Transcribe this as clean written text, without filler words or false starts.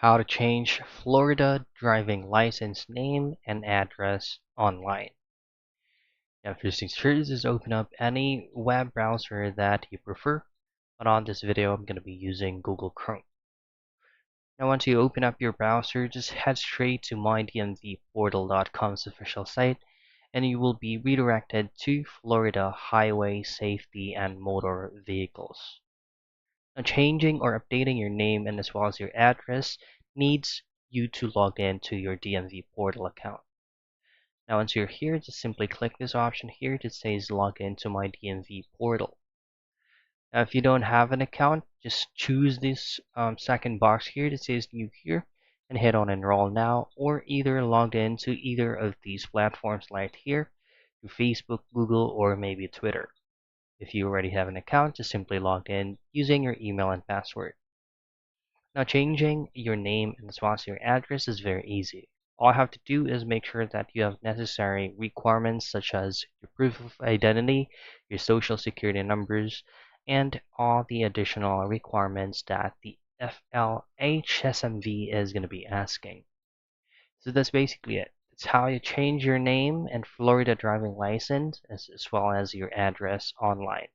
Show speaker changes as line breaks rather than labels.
How to change Florida driving license name and address online. Now, first things first is open up any web browser that you prefer. But on this video, I'm going to be using Google Chrome. Now, once you open up your browser, just head straight to mydmvportal.com's official site, and you will be redirected to Florida Highway Safety and Motor Vehicles. Now, changing or updating your name and as well as your address needs you to log in to your DMV portal account. Now, once you're here, just simply click this option here that says log in to my DMV portal. Now, if you don't have an account, just choose this second box here that says new here and hit on enroll now, or either log in to either of these platforms right here, to Facebook, Google, or maybe Twitter. If you already have an account, just simply log in using your email and password. Now, changing your name and as well as your address is very easy. All I have to do is make sure that you have necessary requirements such as your proof of identity, your social security numbers, and all the additional requirements that the FLHSMV is going to be asking. So that's basically it. It's how you change your name and Florida driving license as well as your address online.